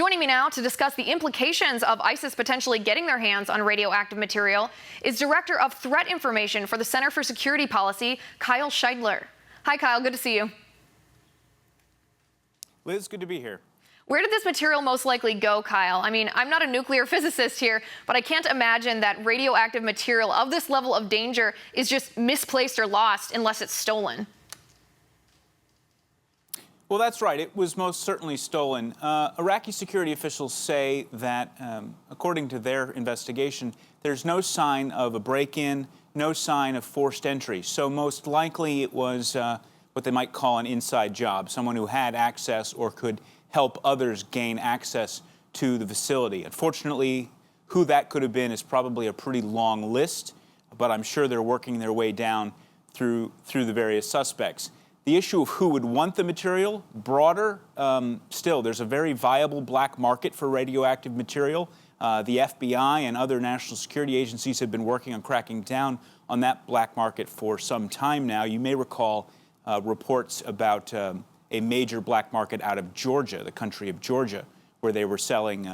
Joining me now to discuss the implications of ISIS potentially getting their hands on radioactive material is Director of Threat Information for the Center for Security Policy, Kyle Shideler. Hi, Kyle. Good to see you. Liz, good to be here. Where did this material most likely go, Kyle? I mean, I'm not a nuclear physicist here, but I can't imagine that radioactive material of this level of danger is just misplaced or lost unless it's stolen. Well, that's right. It was most certainly stolen. Iraqi security officials say that, according to their investigation, there's no sign of a break-in, no sign of forced entry. So most likely it was what they might call an inside job, someone who had access or could help others gain access to the facility. Unfortunately, who that could have been is probably a pretty long list, but I'm sure they're working their way down through the various suspects. The issue of who would want the material, broader, still, there's a very viable black market for radioactive material. The FBI and other national security agencies have been working on cracking down on that black market for some time now. You may recall reports about a major black market out of Georgia, the country of Georgia, where they were selling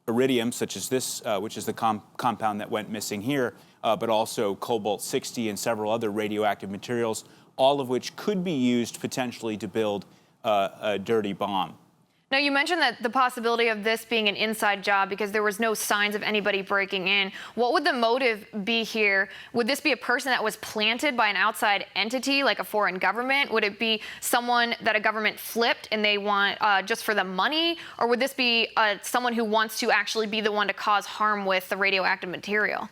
iridium, such as this, which is the compound that went missing here, but also cobalt-60 and several other radioactive materials, all of which could be used potentially to build a dirty bomb. Now, you mentioned that the possibility of this being an inside job because there was no signs of anybody breaking in. What would the motive be here? Would this be a person that was planted by an outside entity, like a foreign government? Would it be someone that a government flipped and they want just for the money? Or would this be someone who wants to actually be the one to cause harm with the radioactive material?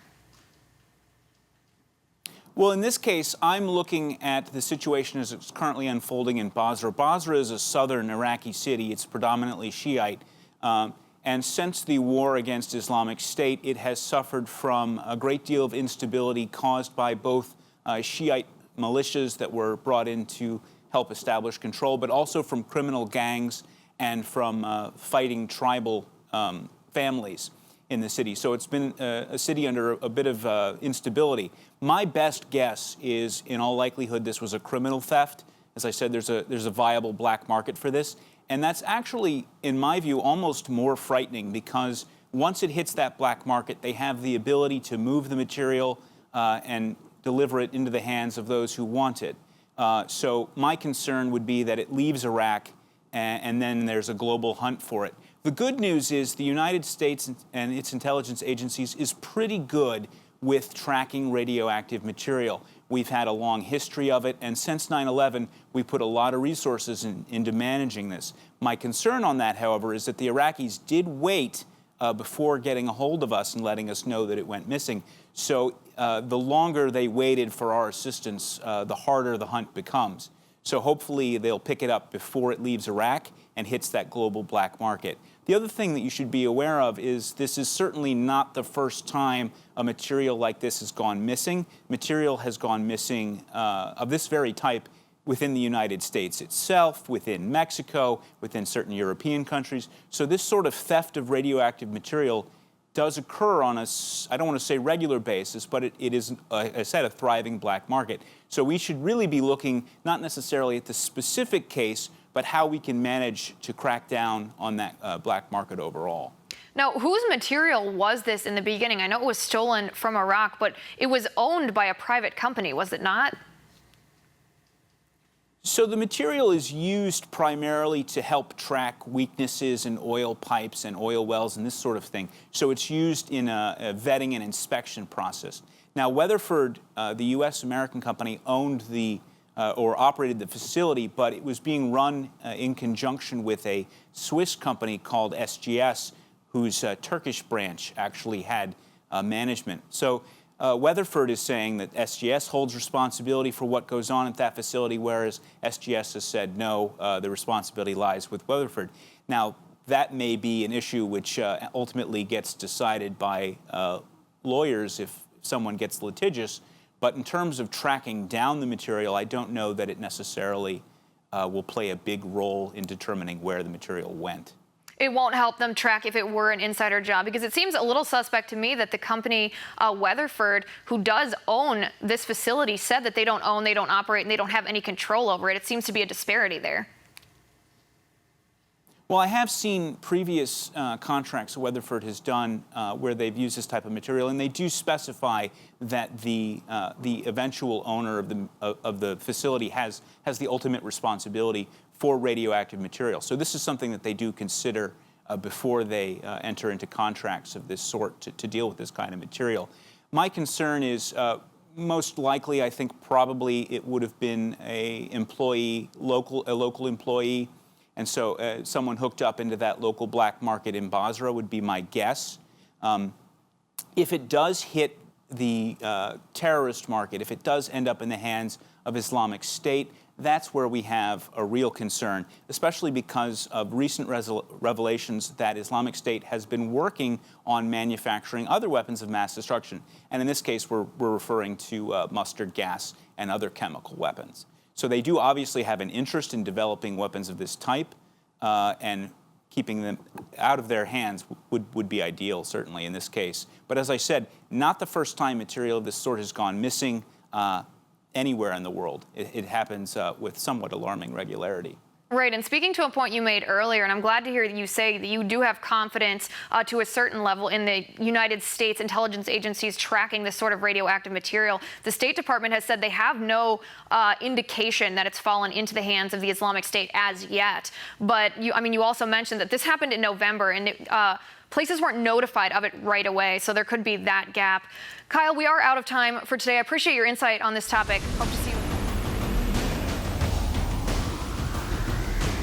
Well, in this case, I'm looking at the situation as it's currently unfolding in Basra. Basra is a southern Iraqi city. It's predominantly Shiite. And since the war against Islamic State, it has suffered from a great deal of instability caused by both Shiite militias that were brought in to help establish control, but also from criminal gangs and from fighting tribal families in the city. So it's been a city under a bit of instability. My best guess is, in all likelihood, this was a criminal theft. As I said, there's a viable black market for this. And that's actually, in my view, almost more frightening because once it hits that black market, they have the ability to move the material and deliver it into the hands of those who want it. So my concern would be that it leaves Iraq and then there's a global hunt for it. The good news is the United States and its intelligence agencies is pretty good with tracking radioactive material. We've had a long history of it, and since 9/11, we put a lot of resources into managing this. My concern on that, however, is that the Iraqis did wait before getting a hold of us and letting us know that it went missing. So the longer they waited for our assistance, the harder the hunt becomes. So hopefully they'll pick it up before it leaves Iraq and hits that global black market. The other thing that you should be aware of is this is certainly not the first time a material like this has gone missing. Material has gone missing of this very type within the United States itself, within Mexico, within certain European countries. So this sort of theft of radioactive material does occur on a, I don't want to say regular basis, but it is, like I said, a thriving black market. So we should really be looking not necessarily at the specific case, but how we can manage to crack down on that black market overall. Now, whose material was this in the beginning? I know it was stolen from Iraq, but it was owned by a private company, was it not? So the material is used primarily to help track weaknesses in oil pipes and oil wells and this sort of thing. So it's used in a vetting and inspection process. Now, Weatherford, the U.S.-American company, owned or operated the facility, but it was being run in conjunction with a Swiss company called SGS, whose Turkish branch actually had management. So Weatherford is saying that SGS holds responsibility for what goes on at that facility, whereas SGS has said no, the responsibility lies with Weatherford. Now, that may be an issue which ultimately gets decided by lawyers if someone gets litigious. But in terms of tracking down the material, I don't know that it necessarily will play a big role in determining where the material went. It won't help them track if it were an insider job, because it seems a little suspect to me that the company Weatherford, who does own this facility, said that they don't own, they don't operate, and they don't have any control over it. It seems to be a disparity there. Well, I have seen previous contracts Weatherford has done where they've used this type of material, and they do specify that the eventual owner of the facility has the ultimate responsibility for radioactive material. So this is something that they do consider before they enter into contracts of this sort to deal with this kind of material. My concern is most likely, I think probably it would have been a local employee. And so someone hooked up into that local black market in Basra would be my guess. If it does hit the terrorist market, if it does end up in the hands of Islamic State, that's where we have a real concern, especially because of recent revelations that Islamic State has been working on manufacturing other weapons of mass destruction. And in this case, we're referring to mustard gas and other chemical weapons. So they do obviously have an interest in developing weapons of this type, and keeping them out of their hands would be ideal, certainly, in this case. But as I said, not the first time material of this sort has gone missing anywhere in the world. It happens with somewhat alarming regularity. Right, and speaking to a point you made earlier, and I'm glad to hear that you say that you do have confidence to a certain level in the United States intelligence agencies tracking this sort of radioactive material. The State Department has said they have no indication that it's fallen into the hands of the Islamic State as yet. But you also mentioned that this happened in November, and places weren't notified of it right away, so there could be that gap. Kyle, we are out of time for today. I appreciate your insight on this topic. Hope to